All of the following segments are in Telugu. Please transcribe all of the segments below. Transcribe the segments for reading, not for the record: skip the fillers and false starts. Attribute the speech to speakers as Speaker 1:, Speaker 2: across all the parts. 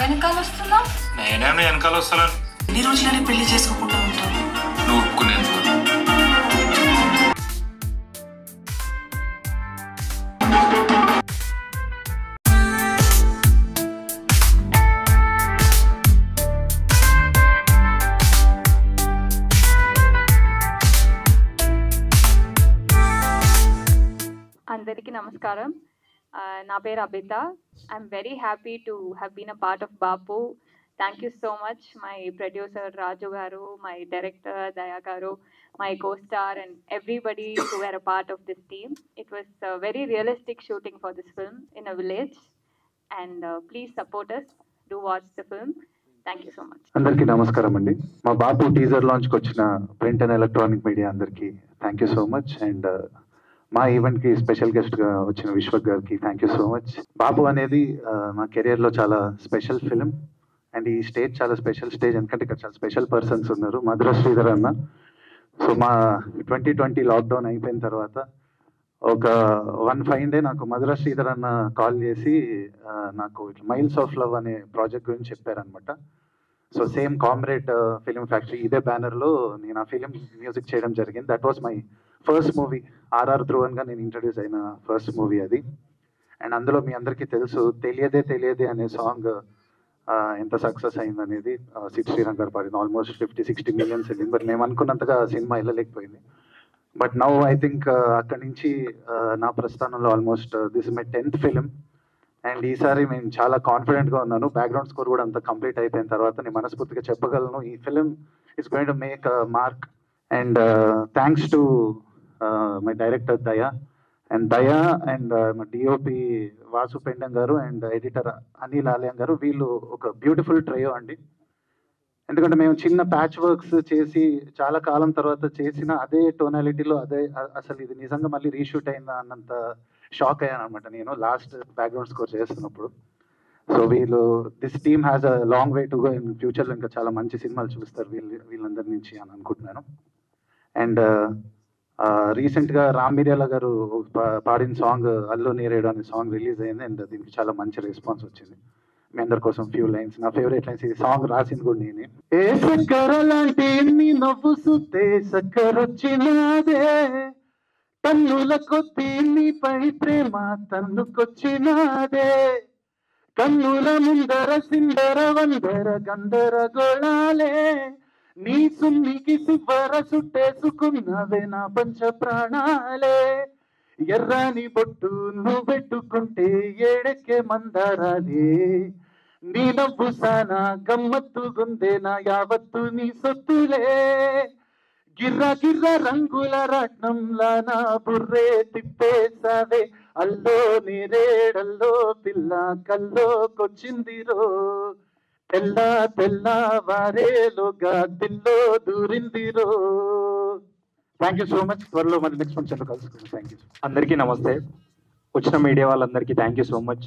Speaker 1: వెనకాల వస్తున్నావు?
Speaker 2: నేనే వెనకాల వస్తాను.
Speaker 1: ఎన్ని రోజులని పెళ్లి చేసుకోకుండా ఉంటావు?
Speaker 2: నువ్వు ఒప్పుకునేందుకు.
Speaker 3: అందరికీ నమస్కారం. నా పేరు Abitha. I'm very happy to have been a part of Bapu. Thank you so much my producer Raju garu, my director Daya garu, my co-star and everybody who were a part of this team. It was a very realistic shooting for this film in a village and please support us. Do watch the film. Thank you so much.
Speaker 4: అందరికీ నమస్కారం అండి. మా బాపు టీజర్ లాంచ్కి వచ్చిన ప్రింట్ అండ్ ఎలక్ట్రానిక్ మీడియా అందరికీ thank you so much. And మా ఈవెంట్కి స్పెషల్ గెస్ట్గా వచ్చిన విశ్వక్ గారికి థ్యాంక్ యూ సో మచ్. బాపు అనేది నా కెరియర్లో చాలా స్పెషల్ ఫిలిం అండ్ ఈ స్టేజ్ చాలా స్పెషల్ స్టేజ్, ఎందుకంటే ఇక్కడ చాలా స్పెషల్ పర్సన్స్ ఉన్నారు. మధుర శ్రీధర్ అన్న. సో మా 2020 లాక్డౌన్ అయిపోయిన తర్వాత ఒక 1 fine day నాకు మధుర శ్రీధర్ అన్న కాల్ చేసి నాకు మైల్స్ ఆఫ్ లవ్ అనే ప్రాజెక్ట్ గురించి చెప్పారనమాట. So same comrade film factory ఇదే బ్యానర్లో నేను ఆ ఫిలిం మ్యూజిక్ చేయడం జరిగింది. That was my first movie. RR ధ్రువన్గా నేను ఇంట్రడ్యూస్ అయిన ఫస్ట్ మూవీ అది. అండ్ అందులో మీ అందరికీ తెలుసు తెలియదే తెలియదే అనే సాంగ్ ఎంత సక్సెస్ అయిందనేది. సిద్ శ్రీరామ్ గారు పాడింది. ఆల్మోస్ట్ 50-60 millions వెళ్ళింది. బట్ మేము అనుకున్నంతగా సినిమా వెళ్ళలేకపోయింది. బట్ నౌ ఐ థింక్ అక్కడి నుంచి నా ప్రస్థానంలో almost this is my 10th film. And ఈసారి నేను చాలా కాన్ఫిడెంట్గా ఉన్నాను. బ్యాక్గ్రౌండ్ స్కోర్ కూడా అంతా కంప్లీట్ అయిపోయిన తర్వాత నేను మనస్ఫూర్తిగా చెప్పగలను ఈ film is going to make mark. And thanks to my director దయా అండ్ మా డిఓపి వాసు పెండం గారు అండ్ ఎడిటర్ అనిల్ ఆలయం గారు. వీళ్ళు ఒక బ్యూటిఫుల్ ట్రయో అండి. ఎందుకంటే మేము చిన్న ప్యాచ్ వర్క్స్ చేసి చాలా కాలం తర్వాత చేసిన అదే టోనాలిటీలో అదే అసలు ఇది నిజంగా మళ్ళీ రీషూట్ అయిందా అన్నంత షాక్ అయ్యాను అనమాట నేను లాస్ట్ బ్యాక్గ్రౌండ్ స్కోర్ చేస్తున్నప్పుడు. So this team has a long way to go. In ఫ్యూచర్లో ఇంకా చాలా మంచి సినిమాలు చూస్తారు వీళ్ళందరి నుంచి అని అనుకుంటున్నాను. అండ్ రీసెంట్గా రామ్ మిర్యాల గారు పాడిన సాంగ్ అల్లు నేరేడు అనే సాంగ్ రిలీజ్ అయింది. అండ్ దీనికి చాలా మంచి రెస్పాన్స్ వచ్చింది. మీ అందరి కోసం ఫ్యూ లైన్స్, నా ఫేవరెట్ లైన్స్. ఈ సాంగ్ రాసింది కూడా నేనే. ఏ సక్కర లాంటి నీ నవ్వు సుతే సక్కరొచ్చినాదే, తన్నుల కొద్ది నీపై ప్రేమ తన్నుకొచ్చినాదే, కన్నుల ముందర సిందర వందర గందర గోళాలే, నీ సున్నికి సివ్వర సుట్టేసుకున్నవే నా పంచ ప్రాణాలే, ఎర్రాని బొట్టు నువ్వు పెట్టుకుంటే ఏడెక్కే మందారాలే, నీ నవ్వు సానా గమ్మత్తు గుందే నా యావత్తు నీ సొత్తులే, గిర్ర గిర్ర రంగుల రాట్నంలా నా బుర్రే తిప్పేసావే, అల్లో నేరేడల్లో పిల్ల కల్లోకొచ్చిందిరో, తెల్ల తెల్ల వారేలోగా దిల్లో దూరిందిరో. Thank you so much. త్వరలో మరి నెక్స్ట్ ఫంక్షన్లో కలుసుకుందాం. Thank you.
Speaker 5: అందరికీ నమస్తే. వచ్చిన మీడియా వాళ్ళందరికీ thank you so much.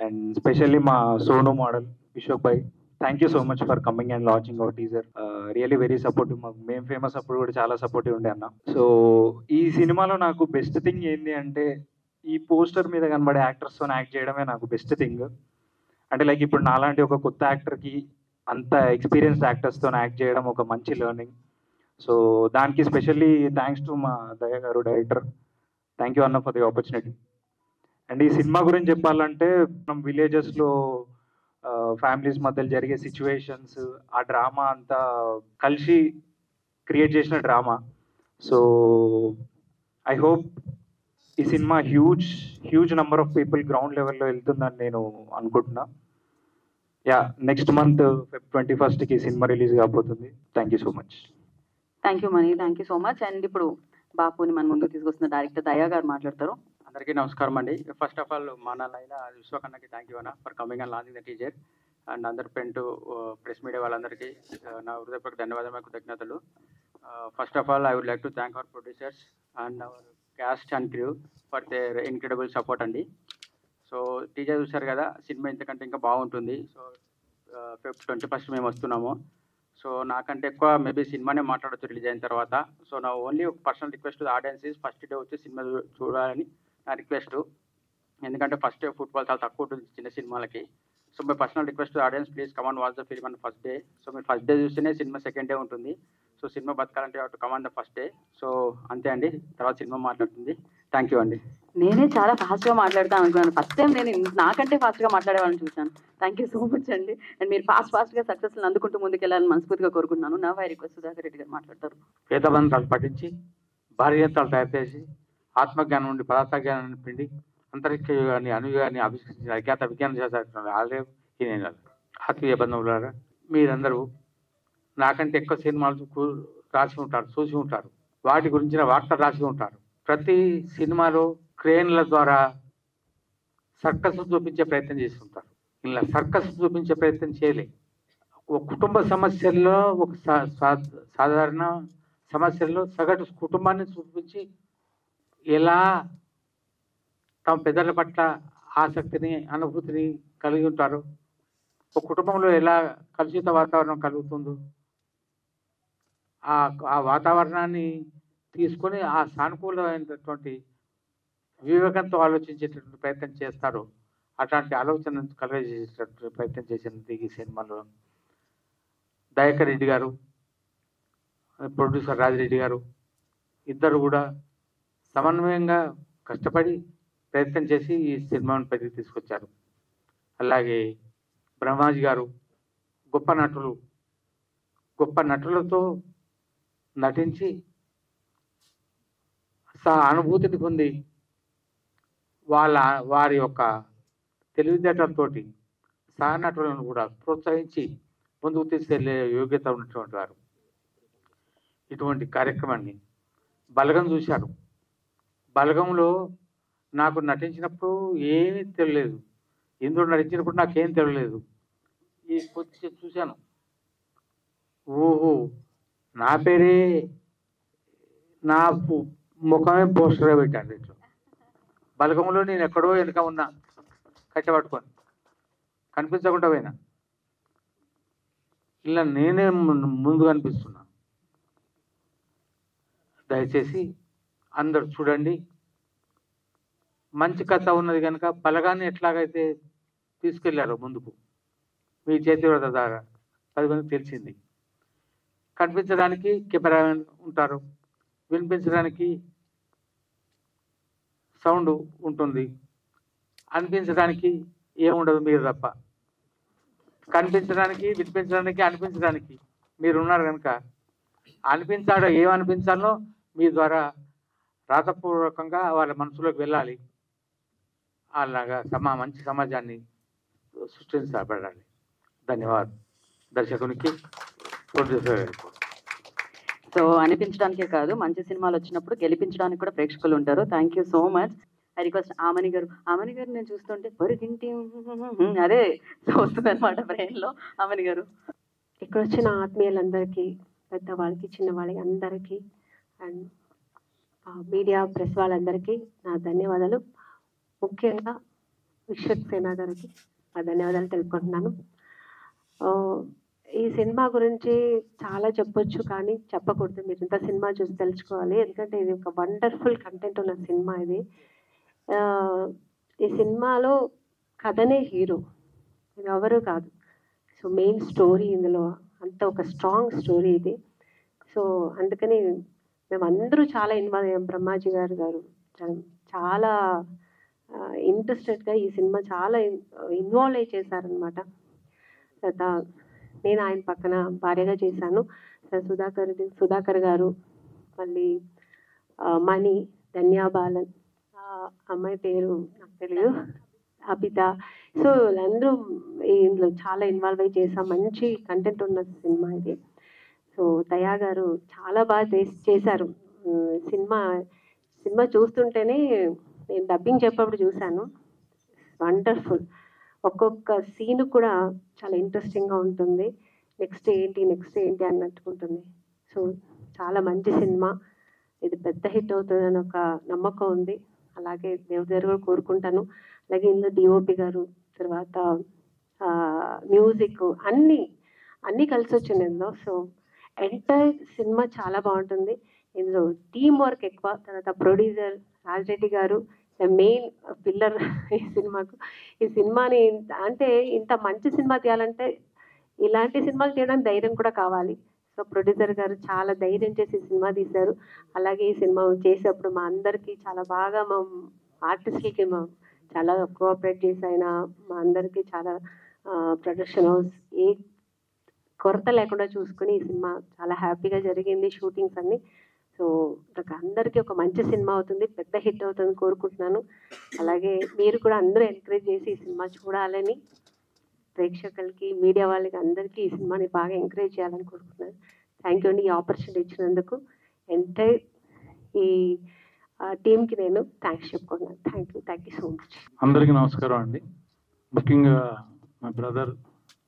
Speaker 5: And specially మా Sonu model Vishwak bhai, thank you so much for coming and launching our teaser. Really very supportive. మాకు మేము ఫేమస్ అప్పుడు కూడా చాలా సపోర్టివ్ ఉండే అన్న. సో ఈ సినిమాలో నాకు బెస్ట్ థింగ్ ఏంటి అంటే ఈ పోస్టర్ మీద కనబడే యాక్టర్స్తో యాక్ట్ చేయడమే నాకు బెస్ట్ థింగ్. అంటే లైక్ ఇప్పుడు నాలాంటి ఒక కొత్త యాక్టర్కి అంత ఎక్స్పీరియన్స్డ్ యాక్టర్స్తో యాక్ట్ చేయడం ఒక మంచి లెర్నింగ్. సో దానికి స్పెషల్లీ థ్యాంక్స్ టు మా దయ గారు డైరెక్టర్. థ్యాంక్ యూ అన్న ఫర్ ది ఆపర్చునిటీ. అండ్ ఈ సినిమా గురించి చెప్పాలంటే మనం విలేజెస్లో ఫ్యామిలీస్ మధ్యలో జరిగే సిచ్యువేషన్స్, ఆ డ్రామా అంతా కలిసి క్రియేట్ చేసిన డ్రామా. సో ఐ హోప్ ఈ సినిమా huge number of people ground లెవెల్లో వెళ్తుందని నేను అనుకుంటున్నా. Yeah, next month Feb 21st సినిమా రిలీజ్ కాబోతుంది. Thank you so much.
Speaker 6: Thank you Mani, thank you so much. And ఇప్పుడు బాపుని మన ముందుకు తీసుకొస్తున్న డైరెక్టర్ దయా గారు మాట్లాడతారు.
Speaker 7: అందరికీ నమస్కారం అండి. ఫస్ట్ ఆఫ్ ఆల్ మా నాన్న విశ్వక్ అన్నకి థ్యాంక్ యూ అన్న for coming and launching the teaser. And అందరు ప్రెస్ మీడియా వాళ్ళందరికీ నా హృదయపూర్వక ధన్యవాదాలు, కృతజ్ఞతలు. First of all I would like to thank our producers and our cast and crew for their incredible support అండి. సో టీజర్ చూసారు కదా, సినిమా ఇంతకంటే ఇంకా బాగుంటుంది. సో Feb 21st మేము వస్తున్నాము. సో నాకంటే ఎక్కువ మేబీ సినిమానే మాట్లాడచ్చు రిలీజ్ అయిన తర్వాత. సో నా only personal request audience first day వచ్చి సినిమా చూడాలని నా రిక్వెస్ట్. ఎందుకంటే ఫస్ట్ డే ఫుట్బాల్ చాలా తక్కువ ఉంటుంది చిన్న సినిమాలకి. So my personal request audience please come and watch the film on first day. So మీరు ఫస్ట్ డే చూస్తేనే సినిమా సెకండ్ డే ఉంటుంది. సో సినిమా బతకాలంటే to come on the first day. So అంతే అండి, తర్వాత సినిమా మాట్లాడుతుంది. థ్యాంక్ యూ అండి.
Speaker 6: నేనే చాలా ఫాస్ట్గా మాట్లాడతాను అనుకున్నాను. ఫస్ట్ టైం నేను నాకంటే ఫాస్ట్గా మాట్లాడేవాళ్ళని చూశాను. థ్యాంక్ యూ సో మచ్ అండి. అండ్ మీరు ఫాస్ట్గా సక్సెస్ని అందుకుంటూ ముందుకెళ్ళాలని మనస్ఫూర్తిగా కోరుకుంటున్నాను. నా వై రిక్వెస్ట్ సుధాకర్ రెడ్డి గారు మాట్లాడతారు.
Speaker 8: వేదబంధాలు పఠించి భారీ యంత్రాలు తయారు చేసి ఆత్మజ్ఞానం నుండి పదార్థ జ్ఞానాన్ని పిండి అంతరిక్ష యుగాన్ని అనుయుగాన్ని ఆవిష్కరించిన అజ్ఞాత విజ్ఞాన శాస్త్ర ఆలయం ఈ నేను ఆత్మీయ బంధువులారా, మీరందరూ నాకంటే ఎక్కువ సినిమాలు రాసి ఉంటారు, చూసి ఉంటారు, వాటి గురించిన వార్తలు రాసి ఉంటారు. ప్రతి సినిమాలో క్రేన్ల ద్వారా సర్కస్ చూపించే ప్రయత్నం చేసి ఉంటారు. ఇలా సర్కస్ చూపించే ప్రయత్నం చేయలే. ఒక కుటుంబ సమస్యల్లో ఒక సాధారణ సమస్యల్లో సగటు కుటుంబాన్ని చూపించి ఎలా తమ పెద్దల పట్ల ఆసక్తిని అనుభూతిని కలిగి ఉంటారు, ఒక కుటుంబంలో ఎలా కలుషిత వాతావరణం కలుగుతుందో ఆ వాతావరణాన్ని తీసుకొని ఆ సానుకూలమైనటువంటి వివేకంతో ఆలోచించేటటువంటి ప్రయత్నం చేస్తారు. అట్లాంటి ఆలోచన కలగజేసేటటువంటి ప్రయత్నం చేసినది ఈ సినిమాలో దయాకర్ రెడ్డి గారు, ప్రొడ్యూసర్ రాజిరెడ్డి గారు ఇద్దరు కూడా సమన్వయంగా కష్టపడి ప్రయత్నం చేసి ఈ సినిమాను పైకి తీసుకొచ్చారు. అలాగే బ్రహ్మాజీ గారు గొప్ప నటులతో నటించి అనుభూతిని పొంది వారి యొక్క తెలివితేటలతోటి సహనటులను కూడా ప్రోత్సహించి ముందుకు తీసుకెళ్లే యోగ్యత ఉన్నటువంటి వారు. ఇటువంటి కార్యక్రమాన్ని బలగం చూశారు. బలగంలో నాకు నటించినప్పుడు ఏమీ తెలియలేదు, ఇందులో నటించినప్పుడు నాకేం తెలియలేదు. ఈ కొద్ది చూశాను, ఓహో నా పేరే నా ముఖమే పోస్టర్గా పెట్టాను. ఇట్లా బలగంలో నేను ఎక్కడో వెనుక ఉన్నా, కట్టబట్టుకొని కనిపించకుండా పోయినా, ఇలా నేనే ముందు కనిపిస్తున్నా. దయచేసి అందరు చూడండి. మంచి కథ ఉన్నది కనుక బలగాన్ని ఎట్లాగైతే తీసుకెళ్లారో ముందుకు మీ చేతివ్రత ద్వారా 10 మందికి తెలిసింది. కనిపించడానికి కెమెరామెన్ ఉంటారు, వినిపించడానికి సౌండ్ ఉంటుంది, అనిపించడానికి ఏముండదు మీరు తప్ప. కనిపించడానికి, వినిపించడానికి, అనిపించడానికి మీరు ఉన్నారు కనుక ఏమనిపించాలో మీ ద్వారా రాతపూర్వకంగా వాళ్ళ మనసులోకి వెళ్ళాలి. అలాగా మంచి సమాజాన్ని సృష్టించబడాలి. ధన్యవాదాలు దర్శకునికి, ప్రొడ్యూసర్ గారికి.
Speaker 6: సో అనిపించడానికే కాదు, మంచి సినిమాలు వచ్చినప్పుడు గెలిపించడానికి కూడా ప్రేక్షకులు ఉంటారు. Thank you so much. I request Aamani గారు నేను చూస్తుంటే పొరుగింటి అదే వస్తుంది అనమాట బ్రెయిన్లో. ఆమని గారు.
Speaker 9: ఇక్కడ వచ్చిన ఆత్మీయులందరికీ, పెద్దవాళ్ళకి, చిన్నవాళ్ళకి అందరికీ, అండ్ మీడియా ప్రెస్ వాళ్ళందరికీ నా ధన్యవాదాలు. ముఖ్యంగా విశ్వక్సేన గారికి నా ధన్యవాదాలు తెలుపుకుంటున్నాను. ఈ సినిమా గురించి చాలా చెప్పొచ్చు, కానీ చెప్పకూడదు. మీరు ఇంత సినిమా చూసి తెలుసుకోవాలి, ఎందుకంటే ఇది ఒక వండర్ఫుల్ కంటెంట్ ఉన్న సినిమా. ఈ సినిమాలో కథనే హీరో, ఇది ఎవరు కాదు. సో మెయిన్ స్టోరీ ఇందులో అంత ఒక స్ట్రాంగ్ స్టోరీ ఇది. సో అందుకని మేమందరూ చాలా ఇన్వాల్వ్ అయ్యాం. బ్రహ్మాజీ గారు చాలా ఇంట్రెస్టెడ్గా ఈ సినిమా చాలా ఇన్వాల్వ్ అయ్యి చేశారనమాట. తర్వాత నేను ఆయన పక్కన భార్యగా చేశాను. సుధాకర్ గారు, మళ్ళీ మణి, ధన్యా బాలన్, అమ్మాయి పేరు నాకు తెలియదు, అబిత. సో వీళ్ళందరూ ఇందులో చాలా ఇన్వాల్వ్ అయ్యి చేసాం. మంచి కంటెంట్ ఉన్న సినిమా ఇది. సో దయా గారు చాలా బాగా చేశారు. సినిమా చూస్తుంటేనే నేను డబ్బింగ్ చెప్పేప్పుడు చూశాను, వండర్ఫుల్. ఒక్కొక్క సీన్ కూడా చాలా ఇంట్రెస్టింగ్గా ఉంటుంది. నెక్స్ట్ ఏంటి అన్నట్టుకుంటుంది. సో చాలా మంచి సినిమా, ఇది పెద్ద హిట్ అవుతుందని ఒక నమ్మకం ఉంది. అలాగే దేవుడి దగ్గర కూడా కోరుకుంటాను. అలాగే ఇందులో డిఓపి గారు, తర్వాత మ్యూజిక్ అన్నీ కలిసి వచ్చింది ఇందులో. సో ఎంటైర్ సినిమా చాలా బాగుంటుంది. ఇందులో టీం వర్క్ ఎక్కువ. తర్వాత ప్రొడ్యూసర్ రాజిరెడ్డి గారు, మెయిన్ పిల్లర్ ఈ సినిమాకు. ఈ సినిమాని అంటే ఇంత మంచి సినిమా తీయాలంటే ఇలాంటి సినిమాలు చేయడానికి ధైర్యం కూడా కావాలి. సో ప్రొడ్యూసర్ గారు చాలా ధైర్యం చేసి ఈ సినిమా తీశారు. అలాగే ఈ సినిమా చేసేటప్పుడు మా అందరికీ చాలా బాగా మా ఆర్టిస్టులకి చాలా కోఆపరేట్ చేసి ఆయన మా అందరికీ చాలా ప్రొడక్షన్ హౌస్ ఏ కొరత లేకుండా చూసుకుని ఈ సినిమా చాలా హ్యాపీగా జరిగింది షూటింగ్స్ అన్నీ. సో అందరికీ ఒక మంచి సినిమా అవుతుంది, పెద్ద హిట్ అవుతుంది కోరుకుంటున్నాను. అలాగే మీరు కూడా అందరూ ఎంకరేజ్ చేసి ఈ సినిమా చూడాలని ప్రేక్షకులకి మీడియా వాళ్ళకి అందరికీ ఈ సినిమాని బాగా ఎంకరేజ్ చేయాలని కోరుకుంటున్నాను. థ్యాంక్ యూ అండి ఈ ఆపర్చునిటీ ఇచ్చినందుకు. ఎంటైర్ ఈ టీమ్కి నేను థ్యాంక్స్ చెప్పుకుంటున్నాను. Thank you so much.
Speaker 10: అందరికీ నమస్కారం అండి. ముఖ్యంగా మా బ్రదర్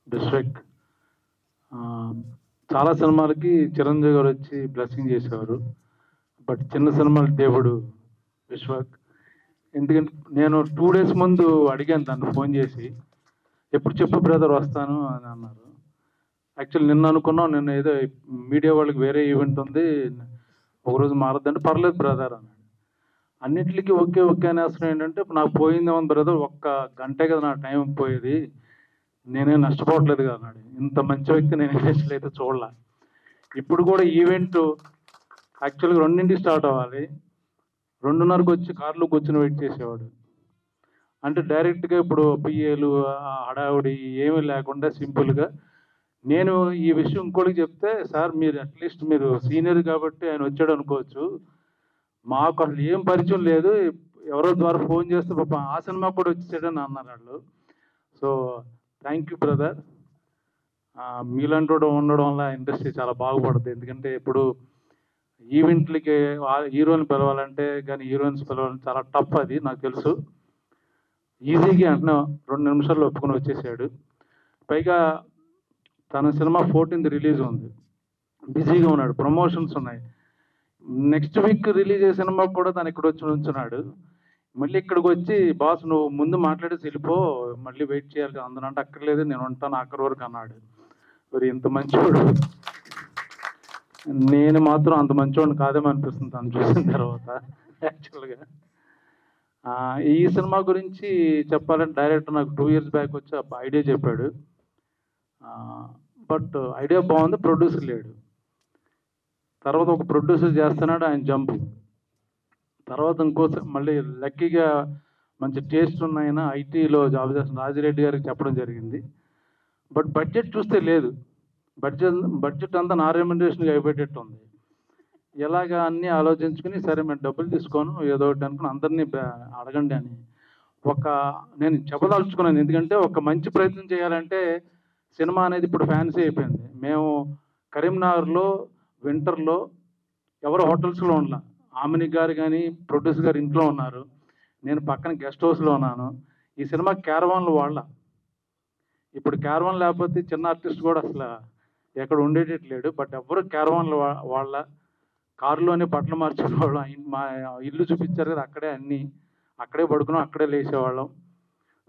Speaker 10: డిస్ట్రిక్ట్ చాలా సినిమాలకి చిరంజీవి గారు వచ్చి బ్లెస్సింగ్ చేసేవారు. బట్ చిన్న సినిమాల దేవుడు విశ్వక్. ఎందుకంటే నేను 2 days ముందు అడిగాను తను ఫోన్ చేసి, ఎప్పుడు చెప్పు బ్రదర్ వస్తాను అని అన్నారు. యాక్చువల్లీ నిన్న అనుకున్నాం, నిన్న ఏదో మీడియా వాళ్ళకి వేరే ఈవెంట్ ఉంది, ఒకరోజు మారద్దంటే పర్లేదు బ్రదర్ అన్నాడు. అన్నింటికి ఓకే అనేసరం ఏంటంటే నాకు పోయిందేమో బ్రదర్, 1 గంటే కదా నా టైం పోయేది, నేనే నష్టపోవట్లేదు కదా అన్నాడు. ఇంత మంచి వ్యక్తి నేను ఇండస్ట్రీలో అయితే చూడలే. ఇప్పుడు కూడా ఈవెంట్ యాక్చువల్గా 2ంటికి స్టార్ట్ అవ్వాలి, 2:30కి వచ్చి కార్లో కూర్చొని వెయిట్ చేసేవాడు. అంటే డైరెక్ట్గా ఇప్పుడు పిఏలు హడావుడి ఏమీ లేకుండా సింపుల్గా. నేను ఈ విషయం ఇంకోటికి చెప్తే, సార్ మీరు అట్లీస్ట్ మీరు సీనియర్ కాబట్టి ఆయన వచ్చాడు అనుకోవచ్చు, మాకు అసలు ఏం పరిచయం లేదు, ఎవరో ద్వారా ఫోన్ చేస్తే పాప ఆ సినిమా కూడా వచ్చేసాడని అన్నారు వాళ్ళు. So thank you brother. మీలాంటి ఉండడం వల్ల ఇండస్ట్రీ చాలా బాగుపడుతుంది. ఎందుకంటే ఇప్పుడు ఈవెంట్లకి హీరోని పిలవాలంటే కానీ హీరోయిన్స్ పిలవాలంటే చాలా టఫ్, అది నాకు తెలుసు. ఈజీగా అంటున్నా 2 నిమిషాల్లో ఒప్పుకొని వచ్చేసాడు. పైగా తన సినిమా 14th రిలీజ్ ఉంది, బిజీగా ఉన్నాడు, ప్రమోషన్స్ ఉన్నాయి. నెక్స్ట్ వీక్ రిలీజ్ అయ్యే సినిమా కూడా తను ఇక్కడ వచ్చి ఉంచున్నాడు. మళ్ళీ ఇక్కడికి వచ్చి బాస్ నువ్వు ముందు మాట్లాడేసి వెళ్ళిపో, మళ్ళీ వెయిట్ చేయాలి కదా అందరూ అంటే, అక్కర్లేదు నేను ఉంటాను ఆఖరి వరకు అన్నాడు. మరి ఇంత మంచివాడు, నేను మాత్రం అంత మంచివాడిని కాదేమో అనిపిస్తుంది తను చూసిన తర్వాత. యాక్చువల్గా ఈ సినిమా గురించి చెప్పాలంటే డైరెక్టర్ నాకు 2 years బ్యాక్ వచ్చి ఐడియా చెప్పాడు. బట్ ఐడియా బాగుంది, ప్రొడ్యూసర్ లేడు. తర్వాత ఒక ప్రొడ్యూసర్ చేస్తున్నాడు, ఆయన జంప్. తర్వాత ఇంకోసారి మళ్ళీ లక్కీగా మంచి టేస్ట్ ఉన్నాయన ఐటీలో జాబ్ చేస్తున్న రాజిరెడ్డి గారికి చెప్పడం జరిగింది. బట్ బడ్జెట్ చూస్తే లేదు, బడ్జెట్ అంతా నా రెమ్యునరేషన్కి అయిపోయేటట్టు ఉంది. ఎలాగా అన్నీ ఆలోచించుకుని సరే మేము డబ్బులు తీసుకోను ఏదో ఒకటి అనుకుని అందరినీ అడగండి అని నేను చెప్పదలుచుకున్నాను. ఎందుకంటే ఒక మంచి ప్రయత్నం చేయాలంటే సినిమా అనేది ఇప్పుడు ఫ్యాన్సీ అయిపోయింది. మేము కరీంనగర్లో వింటర్లో ఎవరు హోటల్స్లో ఉన్నా, ఆమెని గారు కానీ ప్రొడ్యూసర్ గారు ఇంట్లో ఉన్నారు, నేను పక్కన గెస్ట్ హౌస్లో ఉన్నాను. ఈ సినిమా క్యారవాన్లు వాళ్ళ, ఇప్పుడు క్యారవాన్ లేకపోతే చిన్న ఆర్టిస్ట్ కూడా అసలు ఎక్కడ ఉండేటట్లేడు. బట్ ఎవరు క్యారవాన్లు వాళ్ళ, కారులోనే బట్టలు మార్చుకునేవాళ్ళం. మా ఇల్లు చూపించారు కదా, అక్కడే అన్నీ అక్కడే పడుకున్నాం, అక్కడే లేచేవాళ్ళం.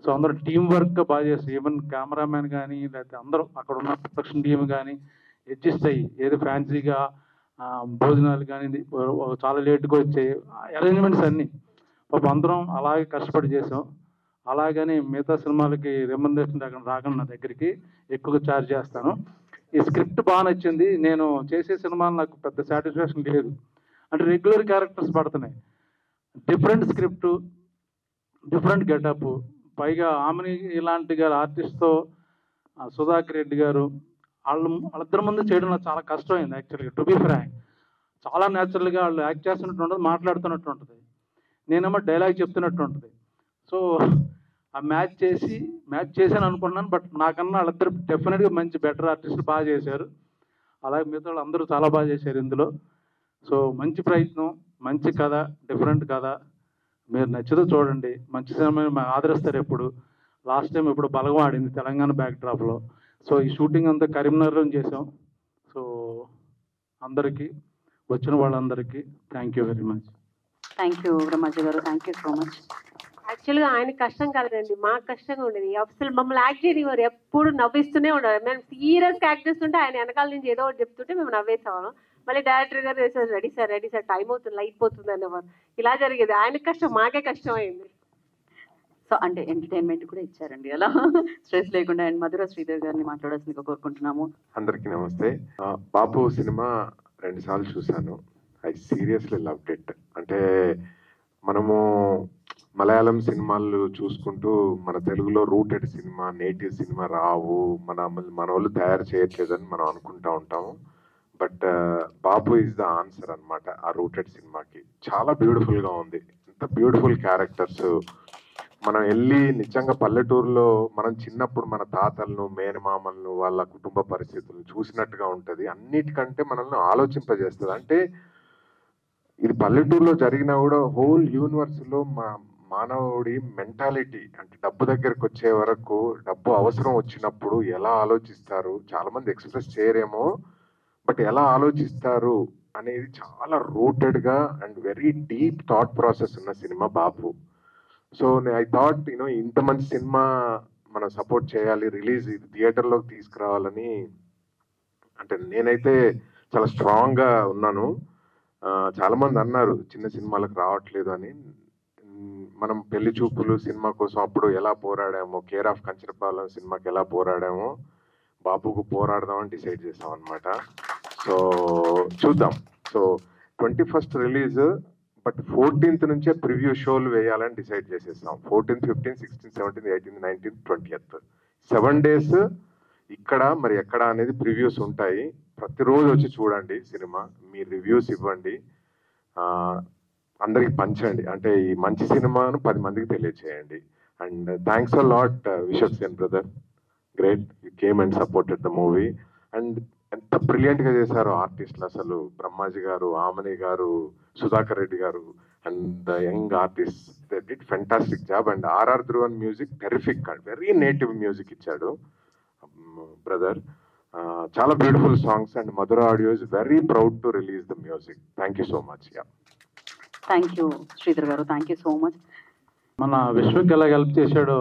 Speaker 10: సో అందరూ టీం వర్క్గా బాగా చేస్తాం. ఈవెన్ కెమెరామ్యాన్ కానీ లేకపోతే అందరూ అక్కడ ఉన్న ప్రొడక్షన్ టీం కానీ అడ్జస్ట్ అయ్యి ఏదో ఫ్యాన్సీగా భోజనాలు కానీ చాలా లేట్గా వచ్చాయి అరేంజ్మెంట్స్ అన్నీ పాపం అందరం అలాగే కష్టపడి చేసాం. అలాగని మిగతా సినిమాలకి రెమ్యునరేషన్ రాకుండా నా దగ్గరికి ఎక్కువగా ఛార్జ్ చేస్తాను. ఈ స్క్రిప్ట్ బాగా నచ్చింది. నేను చేసే సినిమాలు నాకు పెద్ద సాటిస్ఫాక్షన్ లేదు, అంటే రెగ్యులర్ క్యారెక్టర్స్ పడుతున్నాయి, డిఫరెంట్ స్క్రిప్టు, డిఫరెంట్ గెటప్. పైగా ఆమెని ఇలాంటి గారు ఆర్టిస్ట్తో సుధాకర్ రెడ్డి గారు వాళ్ళిద్దరి ముందు చేయడం నాకు చాలా కష్టమైంది యాక్చువల్గా. టు బీ ఫ్రాంక్, చాలా న్యాచురల్గా వాళ్ళు యాక్ట్ చేస్తున్నట్టు ఉంటుంది, మాట్లాడుతున్నట్టు ఉంటుంది, నేనేమో డైలాగ్ చెప్తున్నట్టు ఉంటుంది. సో ఆ మ్యాచ్ చేశాను అనుకున్నాను. బట్ నాకన్నా వాళ్ళిద్దరు డెఫినెట్గా మంచి బెటర్ ఆర్టిస్టులు బాగా చేశారు. అలాగే మిగతా వాళ్ళు అందరూ చాలా బాగా చేశారు ఇందులో. సో మంచి ప్రయత్నం, మంచి కథ, డిఫరెంట్ కథ. మీరు నచ్చితే చూడండి, మంచి సినిమా ఆదరిస్తారు. ఎప్పుడు లాస్ట్ టైం ఇప్పుడు బలగం ఆడింది తెలంగాణ బ్యాక్డ్రాప్లో. సో ఈ షూటింగ్ అంతా కరీంనగర్లో చేసాం. సో అందరికీ వచ్చిన వాళ్ళందరికీ thank you very much.
Speaker 6: Thank you Brahmaji గారు, థ్యాంక్ యూ సో మచ్.
Speaker 9: యాక్చువల్గా ఆయన కష్టం కాదండి, మాకు కష్టంగా ఉండేది. అసలు మమ్మల్ని యాక్ట్ చేయనివారు, ఎప్పుడు నవ్విస్తూనే ఉండేవారు. మేము సీరియస్గా యాక్ట్ చేస్తుంటే ఆయన వెనకాల నుంచి ఏదో ఒకటి చెప్తుంటే మేము నవ్వేసేవాళ్ళం. మళ్ళీ డైరెక్టర్ గారు వేసారు, రెడీ సార్ టైం అవుతుంది, లైట్ పోతుంది అనేవారు. ఇలా జరిగేది. ఆయనకి కష్టం, మాకే కష్టం అయింది.
Speaker 6: సో అంటే ఎంటర్టైన్మెంట్ కూడా ఇచ్చారండి అలా స్ట్రెస్ లేకుండా. అండ్ మధుర శ్రీధర్ గారిని మాట్లాడాల్సిందిగా కోరుకుంటున్నాము.
Speaker 11: అందరికీ నమస్తే. బాపు సినిమా 2 సార్లు చూశాను. I seriously loved it. అంటే మనము మలయాళం సినిమాలు చూసుకుంటూ మన తెలుగులో రూటెడ్ సినిమా, నేటివ్ సినిమా రావు, మన వాళ్ళు తయారు చేయట్లేదని మనం అనుకుంటా ఉంటాము. But Bapu is the answer అనమాట ఆ రూటెడ్ సినిమాకి. చాలా బ్యూటిఫుల్గా ఉంది. ఎంత బ్యూటిఫుల్ క్యారెక్టర్స్. మనం వెళ్ళి నిజంగా పల్లెటూరులో మనం చిన్నప్పుడు మన తాతలను, మేనమామలను, వాళ్ళ కుటుంబ పరిస్థితులను చూసినట్టుగా ఉంటుంది. అన్నిటికంటే మనల్ని ఆలోచింపజేస్తుంది. అంటే ఇది పల్లెటూరులో జరిగినా కూడా హోల్ యూనివర్స్లో మానవుడి మెంటాలిటీ, అంటే డబ్బు దగ్గరకు వచ్చే వరకు, డబ్బు అవసరం వచ్చినప్పుడు ఎలా ఆలోచిస్తారు, చాలా మంది ఎక్స్ప్రెస్ చేయరేమో, బట్ ఎలా ఆలోచిస్తారు అనేది చాలా రూటెడ్గా and very deep thought process ఉన్న సినిమా బాపు. సో ఐ థాట్ ఇంత మంచి సినిమా మనం సపోర్ట్ చేయాలి, రిలీజ్ ఇది థియేటర్లోకి తీసుకురావాలని. అంటే నేనైతే చాలా స్ట్రాంగ్గా ఉన్నాను. చాలా మంది అన్నారు చిన్న సినిమాలకు రావట్లేదు అని. మనం పెళ్లి చూపులు సినిమా కోసం అప్పుడు ఎలా పోరాడామో, కేర్ ఆఫ్ కంచరపాలెం సినిమాకి ఎలా పోరాడామో, బాపుకు పోరాడదామని డిసైడ్ చేసాం అనమాట. సో చూద్దాం. So 21st release, but 14th నుంచే ప్రివ్యూ షోలు వేయాలని డిసైడ్ చేసేస్తాం. 14th, 15th, 16th, 17th, 18th, 19th, 20th 7 days ఇక్కడ మరి ఎక్కడ అనేది ప్రివ్యూస్ ఉంటాయి. ప్రతిరోజు వచ్చి చూడండి సినిమా, మీ రివ్యూస్ ఇవ్వండి, అందరికి పంచండి. అంటే ఈ మంచి సినిమాను 10 మందికి తెలియచేయండి. And thanks a lot Vishwak Sen brother, great, you came and supported the movie. And ఎంత బ్రిలియంట్గా చేశారు ఆర్టిస్టులు అసలు. బ్రహ్మాజీ గారు, ఆమని గారు, సుధాకర్ రెడ్డి గారు and the young artist, they did fantastic job. And RR Dhruvan music terrific, very native music ఇచ్చాడు బ్రదర్. చాలా beautiful songs. And Madhura audio is very proud to release the music. Thank you so much.
Speaker 6: Thank you Sridhar గారు, థ్యాంక్ యూ సో మచ్.
Speaker 10: మన విశ్వక్ ఎలా హెల్ప్ చేశాడో,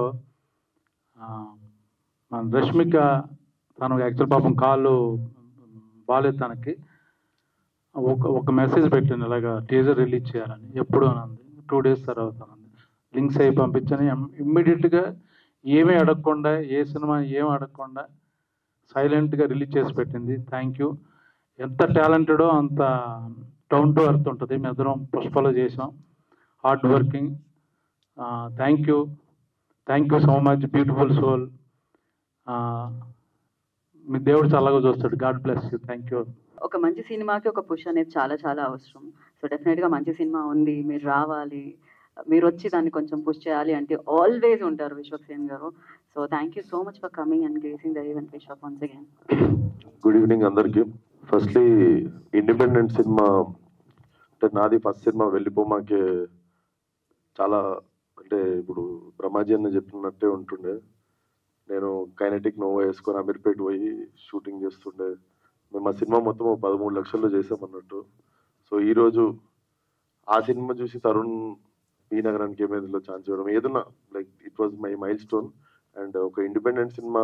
Speaker 10: మన రష్మిక తను యాక్చువల్ పాపం కాళ్ళు బాగాలేదు తనకి, ఒక మెసేజ్ పెట్టాను ఇలాగా టీజర్ రిలీజ్ చేయాలని. ఎప్పుడు అని అంది. 2 days తర్వాత అంది. లింక్స్ అయ్యి పంపించని ఇమ్మీడియట్గా ఏమీ అడగకుండా, ఏ సినిమా ఏమి అడగకుండా సైలెంట్గా రిలీజ్ చేసి పెట్టింది. Thank you. ఎంత టాలెంటెడో అంత డౌన్ టు ఎర్త్ ఉంటుంది. మేము అందరం పుష్పలో చేసాం, hard working. Thank you so much, beautiful soul. మీ దేవుడు చల్లగా చూస్తాడు. God bless you. Thank you.
Speaker 6: ఒక మంచి సినిమాకి ఒక పుష్ అనేది చాలా చాలా అవసరం. సో డెఫినెట్గా మంచి సినిమా ఉంది, మీరు రావాలి, మీరు వచ్చి దాన్ని కొంచెం పుష్ చేయాలి అంటే ఆల్వేస్ ఉంటారు విశ్వక్ సేన్ గారు. So thank you so much for coming and gracing the event Vishwak once again.
Speaker 12: Good evening అందరికీ. ఫస్ట్లీ ఇండిపెండెంట్ సినిమా అంటే నాది ఫస్ట్ సినిమా. వెళ్ళిపోమాకే చాలా, అంటే ఇప్పుడు బ్రహ్మాజీ అన్న చెప్పినట్టే ఉంటుండే. నేను కైనెటిక్ నోవా వేసుకొని అమీర్పేట పోయి షూటింగ్ చేస్తుండే. మేము ఆ సినిమా మొత్తం 13 లక్షల్లో చేసామన్నట్టు. సో ఈరోజు ఆ సినిమా చూసి తరుణ్ ఈ నగరానికి ఏమైందో ఛాన్స్ ఇవ్వడం ఏదన్నా like it was my mile stone. And ఒక ఇండిపెండెంట్ సినిమా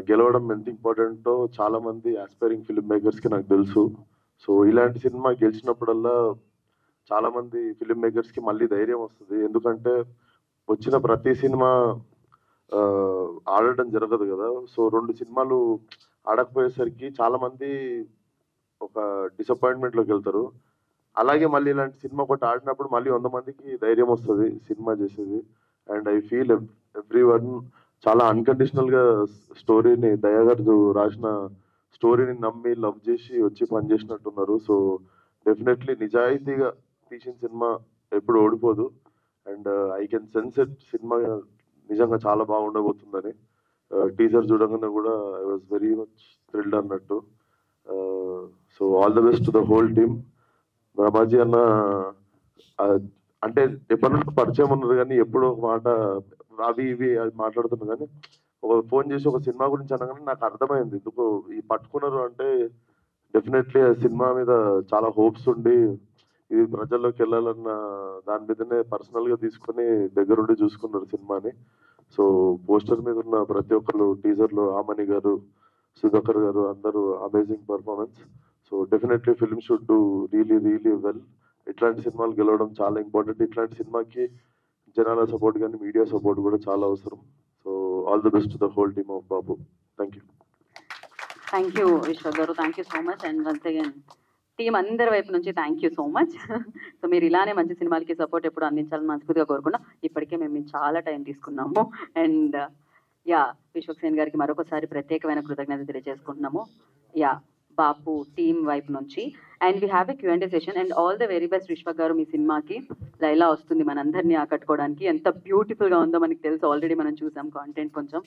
Speaker 12: గెలవడం ఎంత ఇంపార్టెంటో చాలా మంది ఆస్పైరింగ్ ఫిల్మ్ మేకర్స్కి నాకు తెలుసు. సో ఇలాంటి సినిమా గెలిచినప్పుడల్లా చాలా మంది ఫిల్మ్ మేకర్స్కి మళ్ళీ ధైర్యం వస్తుంది. ఎందుకంటే వచ్చిన ప్రతి సినిమా ఆడటం జరగదు కదా. సో 2 సినిమాలు ఆడకపోయేసరికి చాలా మంది ఒక డిసప్పాయింట్మెంట్లోకి వెళ్తారు. అలాగే మళ్ళీ ఇలాంటి సినిమా ఒకటి ఆడినప్పుడు మళ్ళీ 100 మందికి ధైర్యం వస్తుంది సినిమా చేసేది. And I feel every one చాలా అన్కండిషనల్గా స్టోరీని, దయాగారు రాసిన స్టోరీని నమ్మి లవ్ చేసి వచ్చి పనిచేసినట్టున్నారు. సో డెఫినెట్లీ నిజాయితీగా తీసిన సినిమా ఎప్పుడు ఓడిపోదు. And I can sense it, సినిమా నిజంగా చాలా బాగుండబోతుందని. టీజర్ చూడగానే కూడా I was very much thrilled అన్నట్టు. So all the best to the whole team. Brahmaji అన్న అంటే ఎప్పటి నుండి పరిచయం ఉన్నారు కానీ ఎప్పుడో ఒక మాట అవి ఇవి మాట్లాడుతున్నారు కానీ ఒక ఫోన్ చేసి ఒక సినిమా గురించి అనగానే నాకు అర్థమైంది ఎందుకు ఈ పట్టుకున్నారు అంటే డెఫినెట్లీ ఆ సినిమా మీద చాలా హోప్స్ ఉండి ఇది ప్రజల్లోకి వెళ్ళాలన్న దాని మీదనే పర్సనల్గా తీసుకొని దగ్గరుండి చూసుకున్నారు సినిమాని. సో పోస్టర్ మీద ఉన్న ప్రతి ఒక్కరు, టీజర్లో ఆమని గారు, సుధాకర్ గారు అందరూ amazing performance. So definitely film should do really well. ఇట్లాంటి సినిమాలు గెలవడం చాలా ఇంపార్టెంట్. ఇట్లాంటి సినిమాకి జనాల సపోర్ట్ కానీ మీడియా సపోర్ట్ కూడా చాలా అవసరం. So all the best to the whole team of Bapu. Thank you.
Speaker 6: Thank you Vishwak garu, thank you so much. And once again team అందరి వైపు నుంచి thank you so much. So మీరు ఇలానే మంచి సినిమాలకి సపోర్ట్ ఎప్పుడు అందించాలని మనస్ఫూర్తిగా కోరుకున్నాం. ఇప్పటికే మేము చాలా టైం తీసుకున్నాము. అండ్ యా, విశ్వక్ సేన్ గారికి మరొకసారి ప్రత్యేకమైన కృతజ్ఞత తెలియజేసుకుంటున్నాము. యా, బాపు టీమ్ వైపు నుంచి. And we have a Q&A session. And all the very best Vishwak గారు. మీ సినిమాకి లైలా వస్తుంది మనందరినీ ఆకట్టుకోవడానికి. ఎంత బ్యూటిఫుల్గా ఉందో మనకి తెలుసు, ఆల్రెడీ మనం చూసాం కాంటెంట్ కొంచెం.